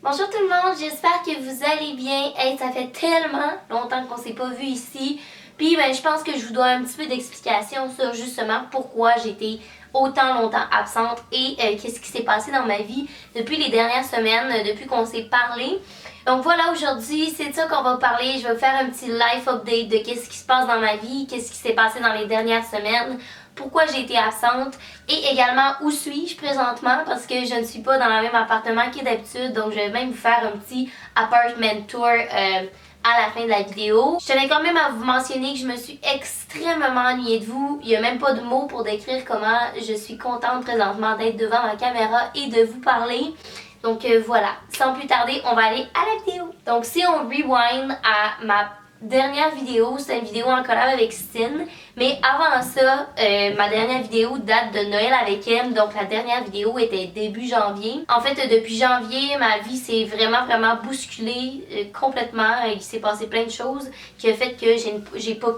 Bonjour tout le monde, j'espère que vous allez bien. Hey, ça fait tellement longtemps qu'on s'est pas vu ici. Puis ben, je pense que je vous dois un petit peu d'explication sur justement pourquoi j'étais autant longtemps absente et qu'est-ce qui s'est passé dans ma vie depuis les dernières semaines, depuis qu'on s'est parlé. Donc voilà, aujourd'hui, c'est de ça qu'on va parler. Je vais vous faire un petit life update de qu'est-ce qui se passe dans ma vie, qu'est-ce qui s'est passé dans les dernières semaines, pourquoi j'ai été absente et également où suis-je présentement parce que je ne suis pas dans le même appartement que d'habitude. Donc je vais même vous faire un petit apartment tour à la fin de la vidéo. Je tenais quand même à vous mentionner que je me suis extrêmement ennuyée de vous. Il n'y a même pas de mots pour décrire comment je suis contente présentement d'être devant ma caméra et de vous parler. Donc voilà, sans plus tarder, on va aller à la vidéo. Donc si on rewind à ma dernière vidéo, c'est une vidéo en collab avec Stine. Mais avant ça, ma dernière vidéo date de Noël avec elle. Donc la dernière vidéo était début janvier. En fait, depuis janvier, ma vie s'est vraiment bousculée complètement. Il s'est passé plein de choses qui a fait que j'ai pas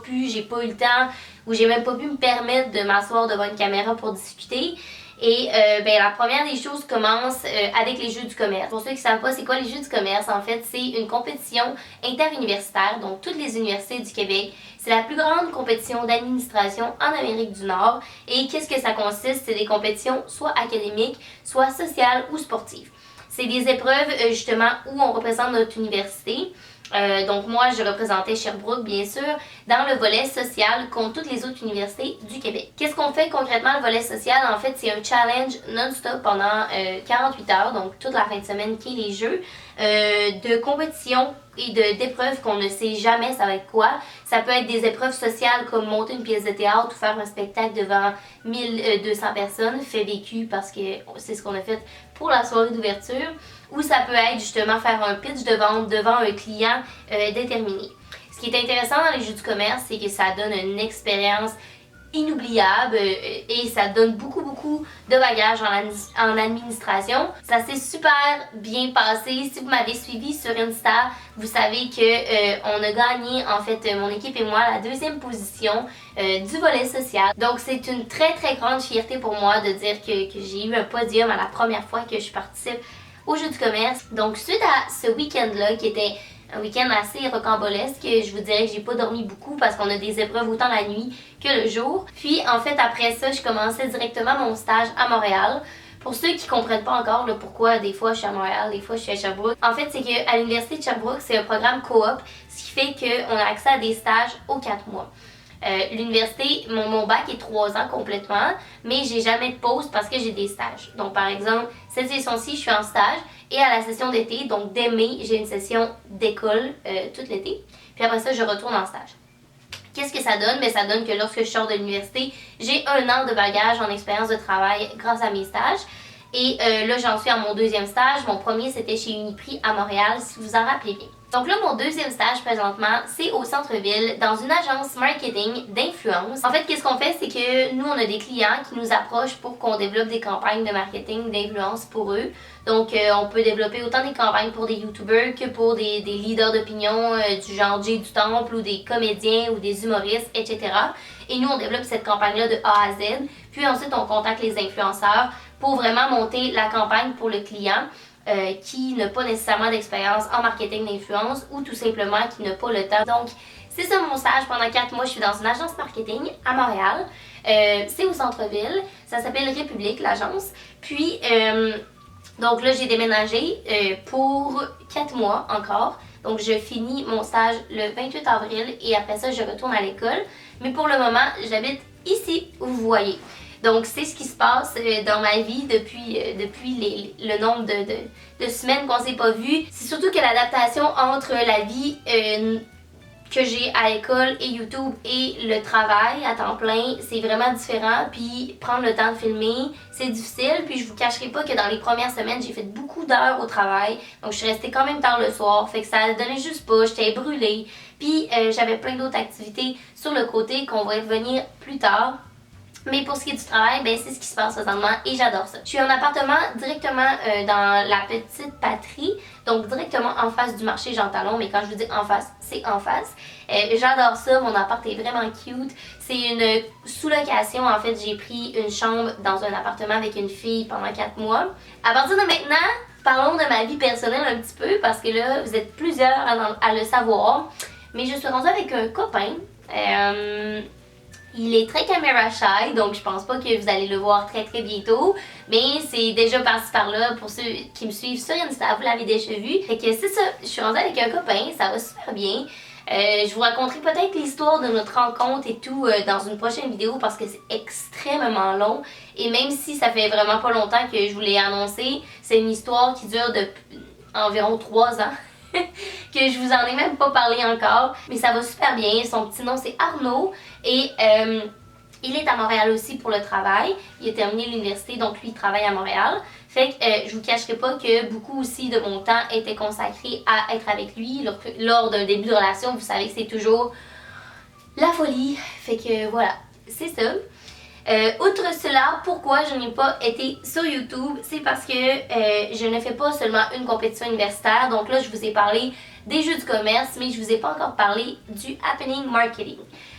eu le temps ou j'ai même pas pu me permettre de m'asseoir devant une caméra pour discuter. Et ben, la première des choses commence avec les Jeux du commerce. Pour ceux qui ne savent pas c'est quoi les Jeux du commerce, en fait c'est une compétition interuniversitaire, donc toutes les universités du Québec. C'est la plus grande compétition d'administration en Amérique du Nord. Et qu'est-ce que ça consiste? C'est des compétitions soit académiques, soit sociales ou sportives. C'est des épreuves justement où on représente notre université. Donc moi, je représentais Sherbrooke, bien sûr, dans le volet social contre toutes les autres universités du Québec. Qu'est-ce qu'on fait concrètement, le volet social? En fait, c'est un challenge non-stop pendant 48 heures, donc toute la fin de semaine qui est les jeux, de compétition et d'épreuves qu'on ne sait jamais ça va être quoi. Ça peut être des épreuves sociales comme monter une pièce de théâtre ou faire un spectacle devant 1200 personnes, fait vécu parce que c'est ce qu'on a fait pour la soirée d'ouverture. Ou ça peut être justement faire un pitch de vente devant un client déterminé. Ce qui est intéressant dans les Jeux du commerce, c'est que ça donne une expérience inoubliable et ça donne beaucoup de bagages en administration. Ça s'est super bien passé. Si vous m'avez suivi sur Insta, vous savez que on a gagné, en fait, mon équipe et moi, la deuxième position du volet social. Donc c'est une très grande fierté pour moi de dire que j'ai eu un podium à la première fois que je participe aux Jeux du commerce. Donc suite à ce week-end-là qui était un week-end assez rocambolesque, je vous dirais que j'ai pas dormi beaucoup parce qu'on a des épreuves autant la nuit que le jour. Puis en fait après ça, je commençais directement mon stage à Montréal. Pour ceux qui comprennent pas encore là, pourquoi des fois je suis à Montréal, des fois je suis à Sherbrooke, en fait c'est qu'à l'université de Sherbrooke, c'est un programme coop, ce qui fait qu'on a accès à des stages aux 4 mois. L'université, mon bac est 3 ans complètement, mais j'ai jamais de pause parce que j'ai des stages. Donc par exemple, cette session-ci, je suis en stage et à la session d'été, donc dès mai, j'ai une session d'école tout l'été. Puis après ça, je retourne en stage. Qu'est-ce que ça donne? Bien, ça donne que lorsque je sors de l'université, j'ai 1 an de bagage en expérience de travail grâce à mes stages. Et là, j'en suis à mon deuxième stage. Mon premier, c'était chez Uniprix à Montréal, si vous en rappelez bien. Donc là, mon deuxième stage présentement, c'est au centre-ville, dans une agence marketing d'influence. En fait, qu'est-ce qu'on fait, c'est que nous, on a des clients qui nous approchent pour qu'on développe des campagnes de marketing d'influence pour eux. Donc, on peut développer autant des campagnes pour des YouTubers que pour des leaders d'opinion du genre Jay du Temple ou des comédiens ou des humoristes, etc. Et nous, on développe cette campagne-là de A à Z. Puis ensuite, on contacte les influenceurs pour vraiment monter la campagne pour le client. Qui n'a pas nécessairement d'expérience en marketing d'influence ou tout simplement qui n'a pas le temps. Donc, c'est ça mon stage. Pendant 4 mois, je suis dans une agence marketing à Montréal. C'est au centre-ville. Ça s'appelle République, l'agence. Puis, donc là, j'ai déménagé pour 4 mois encore. Donc, je finis mon stage le 28 avril et après ça, je retourne à l'école. Mais pour le moment, j'habite ici, où vous voyez. Donc, c'est ce qui se passe dans ma vie depuis le nombre de semaines qu'on s'est pas vu. C'est surtout que l'adaptation entre la vie que j'ai à l'école et YouTube et le travail à temps plein, c'est vraiment différent. Puis, prendre le temps de filmer, c'est difficile. Puis, je vous cacherai pas que dans les premières semaines, j'ai fait beaucoup d'heures au travail. Donc, je suis restée quand même tard le soir. Fait que ça donnait juste pas. J'étais brûlée. Puis, j'avais plein d'autres activités sur le côté qu'on va y revenir plus tard. Mais pour ce qui est du travail, ben c'est ce qui se passe présentement et j'adore ça. Je suis en appartement directement dans la petite patrie, donc directement en face du marché Jean Talon, mais quand je vous dis en face, c'est en face. J'adore ça, mon appart est vraiment cute. C'est une sous-location, en fait j'ai pris une chambre dans un appartement avec une fille pendant 4 mois. À partir de maintenant, Parlons de ma vie personnelle un petit peu parce que là, vous êtes plusieurs à le savoir. Mais je suis rendue avec un copain. Il est très caméra shy, donc je pense pas que vous allez le voir très bientôt. Mais c'est déjà passé par là pour ceux qui me suivent sur Insta, vous l'avez déjà vu. Fait que c'est ça, je suis rendue avec un copain, ça va super bien. Je vous raconterai peut-être l'histoire de notre rencontre et tout dans une prochaine vidéo parce que c'est extrêmement long. Et même si ça fait vraiment pas longtemps que je vous l'ai annoncé, c'est une histoire qui dure depuis environ 3 ans. Que je vous en ai même pas parlé encore, mais ça va super bien. Son petit nom c'est Arnaud et il est à Montréal aussi pour le travail. Il a terminé l'université, donc lui il travaille à Montréal. Fait que je vous cacherai pas que beaucoup aussi de mon temps était consacré à être avec lui. Lors d'un début de relation, vous savez que c'est toujours la folie. Fait que voilà, c'est ça. Outre cela, pourquoi je n'ai pas été sur YouTube, c'est parce que je ne fais pas seulement une compétition universitaire. Donc là, je vous ai parlé des jeux du commerce, mais je vous ai pas encore parlé du happening marketing.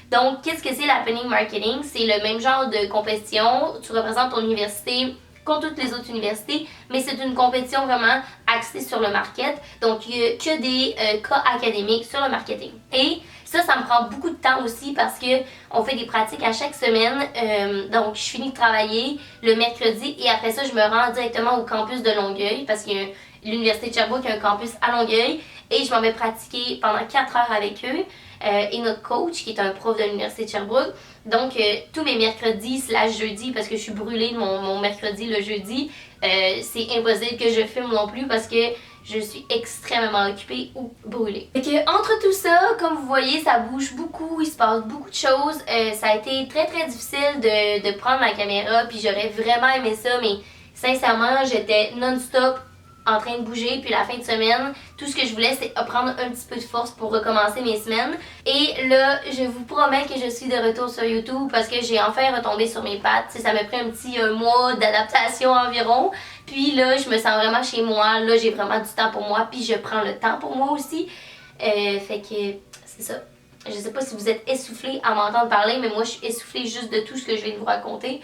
Donc, qu'est-ce que c'est l'happening marketing? C'est le même genre de compétition. Tu représentes ton université comme toutes les autres universités, mais c'est une compétition vraiment axée sur le market. Donc, il n'y a que des cas académiques sur le marketing. Et ça me prend beaucoup de temps aussi parce que on fait des pratiques à chaque semaine. Donc, je finis de travailler le mercredi et après ça, je me rends directement au campus de Longueuil parce que l'Université de Sherbrooke a un campus à Longueuil et je m'en vais pratiquer pendant 4 heures avec eux. Et notre coach, qui est un prof de l'Université de Sherbrooke. Donc, tous mes mercredis / jeudi, parce que je suis brûlée de mon mercredi le jeudi, c'est impossible que je filme non plus parce que je suis extrêmement occupée ou brûlée. Fait que, entre tout ça, comme vous voyez, ça bouge beaucoup, il se passe beaucoup de choses. Ça a été très difficile de prendre ma caméra, puis j'aurais vraiment aimé ça, mais sincèrement, j'étais non-stop en train de bouger, puis la fin de semaine, tout ce que je voulais, c'est prendre un petit peu de force pour recommencer mes semaines. Et là, je vous promets que je suis de retour sur YouTube parce que j'ai enfin retombé sur mes pattes. T'sais, ça m'a pris un petit mois d'adaptation environ. Puis là, je me sens vraiment chez moi. Là, j'ai vraiment du temps pour moi, puis je prends le temps pour moi aussi. Fait que c'est ça. Je sais pas si vous êtes essoufflés à m'entendre parler, mais moi, je suis essoufflée juste de tout ce que je viens de vous raconter.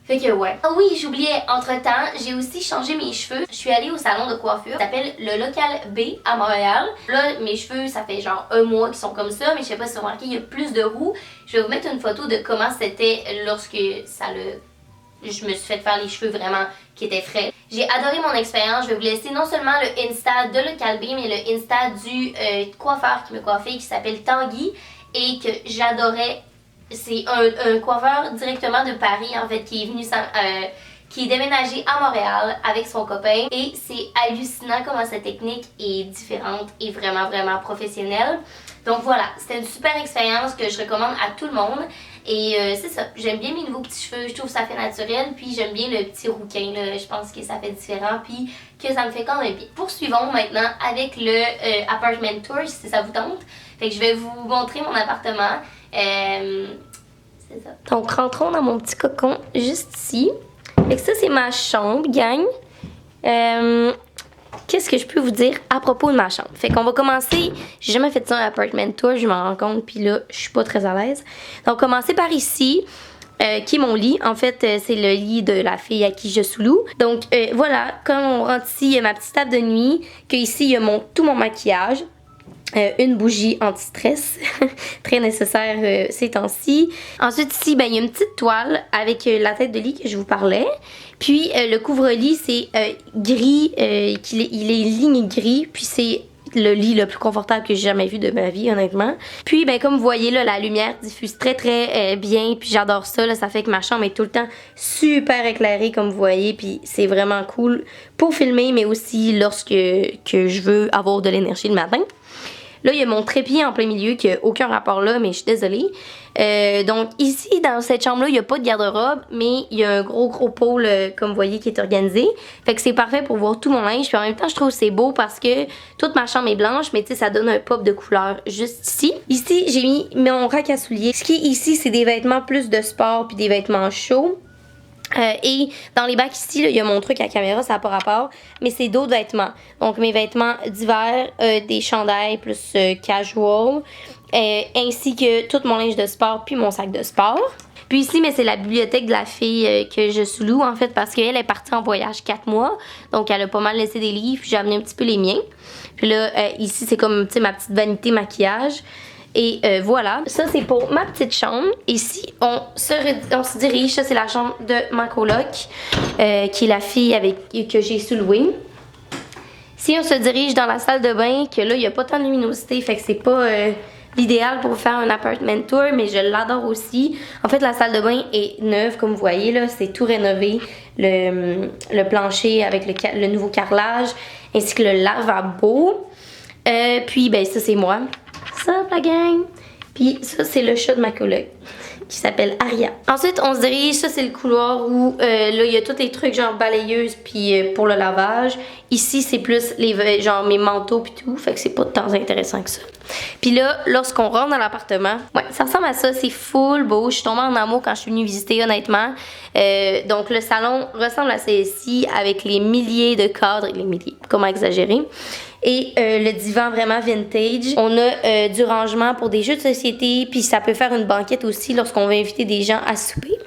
Fait que ouais. Ah oui, j'oubliais, entre-temps, j'ai aussi changé mes cheveux. Je suis allée au salon de coiffure, ça s'appelle le Local B à Montréal. Là, mes cheveux, ça fait genre un mois qu'ils sont comme ça, mais je sais pas si vous remarquez, il y a plus de roux. Je vais vous mettre une photo de comment c'était lorsque je me suis fait faire les cheveux vraiment qui étaient frais. J'ai adoré mon expérience. Je vais vous laisser non seulement le Insta de Local B, mais le Insta du coiffeur qui me coiffait, qui s'appelle Tanguy et que j'adorais. C'est un coiffeur directement de Paris, en fait, qui est venu qui est déménagé à Montréal avec son copain. Et c'est hallucinant comment sa technique est différente et vraiment professionnelle. Donc voilà, c'était une super expérience que je recommande à tout le monde. Et c'est ça, j'aime bien mes nouveaux petits cheveux, je trouve que ça fait naturel. Puis j'aime bien le petit rouquin, là, je pense que ça fait différent. Puis que ça me fait quand même bien. Poursuivons maintenant avec le apartment tour, si ça vous tente. Fait que je vais vous montrer mon appartement. C'est ça. Donc rentrons dans mon petit cocon juste ici. Fait que ça c'est ma chambre, gang. Qu'est-ce que je peux vous dire à propos de ma chambre? Fait qu'on va commencer. J'ai jamais fait ça un apartment tour, je m'en rends compte, puis là je suis pas très à l'aise. Donc commencer par ici. Qui est mon lit. En fait, c'est le lit de la fille à qui je sous-loue. Donc voilà, quand on rentre ici, il y a ma petite table de nuit. Que ici, il y a tout mon maquillage. Une bougie anti-stress, très nécessaire ces temps-ci. Ensuite ici, ben, il y a une petite toile avec la tête de lit que je vous parlais. Puis le couvre-lit c'est gris, il est ligne gris, puis c'est le lit le plus confortable que j'ai jamais vu de ma vie, honnêtement. Puis ben comme vous voyez là, la lumière diffuse très bien, puis j'adore ça là, ça fait que ma chambre est tout le temps super éclairée comme vous voyez, puis c'est vraiment cool pour filmer, mais aussi lorsque je veux avoir de l'énergie le matin. Là, il y a mon trépied en plein milieu qui n'a aucun rapport là, mais je suis désolée. Donc ici, dans cette chambre-là, il n'y a pas de garde-robe, mais il y a un gros pôle, comme vous voyez, qui est organisé. Fait que c'est parfait pour voir tout mon linge. Puis en même temps, je trouve que c'est beau parce que toute ma chambre est blanche, mais tu sais, ça donne un pop de couleur juste ici. Ici, j'ai mis mon rack à souliers. Ce qui est ici, c'est des vêtements plus de sport puis des vêtements chauds. Et dans les bacs ici, il y a mon truc à caméra, ça n'a pas rapport, mais c'est d'autres vêtements. Donc mes vêtements d'hiver, des chandails plus casual, ainsi que tout mon linge de sport puis mon sac de sport. Puis ici, mais c'est la bibliothèque de la fille que je sous-loue, en fait, parce qu'elle est partie en voyage 4 mois. Donc, elle a pas mal laissé des livres, puis j'ai amené un petit peu les miens. Puis là, ici, c'est comme, tu sais, ma petite vanité maquillage. Et voilà, ça c'est pour ma petite chambre. Ici, on se dirige, ça c'est la chambre de ma coloc, qui est la fille que j'ai sous-louée. Si on se dirige dans la salle de bain, que là, il n'y a pas tant de luminosité, fait que c'est pas l'idéal pour faire un apartment tour, mais je l'adore aussi. En fait, la salle de bain est neuve, comme vous voyez, là, c'est tout rénové. Le plancher avec le nouveau carrelage, ainsi que le lavabo. Puis, ben ça c'est moi. Ça, la gang. Puis ça, c'est le chat de ma coloc qui s'appelle Aria. Ensuite, on se dirige, ça c'est le couloir où là, il y a tous les trucs genre balayeuse puis pour le lavage. Ici, c'est plus genre mes manteaux puis tout, fait que c'est pas tant intéressant que ça. Puis là, lorsqu'on rentre dans l'appartement, ouais, ça ressemble à ça, c'est full beau. Je suis tombée en amour quand je suis venue visiter, honnêtement. Donc le salon ressemble à celle-ci avec les milliers de cadres, les milliers, comment exagérer. Et le divan vraiment vintage. On a du rangement pour des jeux de société, puis ça peut faire une banquette aussi lorsqu'on veut inviter des gens à souper.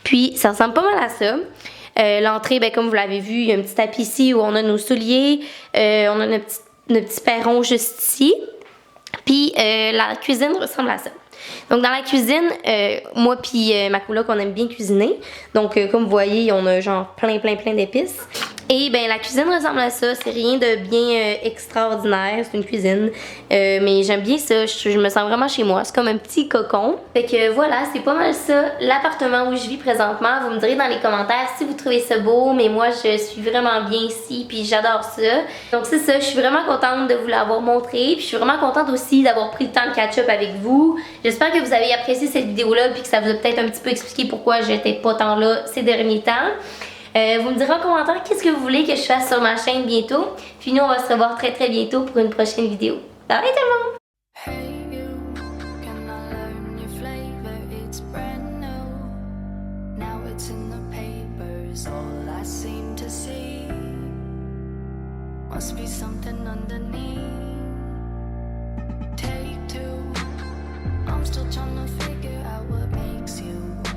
Puis ça ressemble pas mal à ça. L'entrée, ben, comme vous l'avez vu, il y a un petit tapis ici où on a nos souliers. On a notre petit perron juste ici. Puis la cuisine ressemble à ça. Donc dans la cuisine, moi puis ma coloc, on aime bien cuisiner. Donc comme vous voyez, on a genre plein d'épices. Et ben la cuisine ressemble à ça, c'est rien de bien extraordinaire, c'est une cuisine. Mais j'aime bien ça, je me sens vraiment chez moi, c'est comme un petit cocon. Fait que voilà, c'est pas mal ça, l'appartement où je vis présentement. Vous me direz dans les commentaires si vous trouvez ça beau, mais moi je suis vraiment bien ici, puis j'adore ça. Donc c'est ça, je suis vraiment contente de vous l'avoir montré, puis je suis vraiment contente aussi d'avoir pris le temps de catch-up avec vous. J'espère que vous avez apprécié cette vidéo-là, puis que ça vous a peut-être un petit peu expliqué pourquoi j'étais pas tant là ces derniers temps. Vous me direz en commentaire qu'est-ce que vous voulez que je fasse sur ma chaîne bientôt. Puis nous, on va se revoir très bientôt pour une prochaine vidéo. Bye bye tout le monde! Hey you, can I learn your flavor? It's brand new. Now it's in the papers, all I seem to see. Must be something underneath.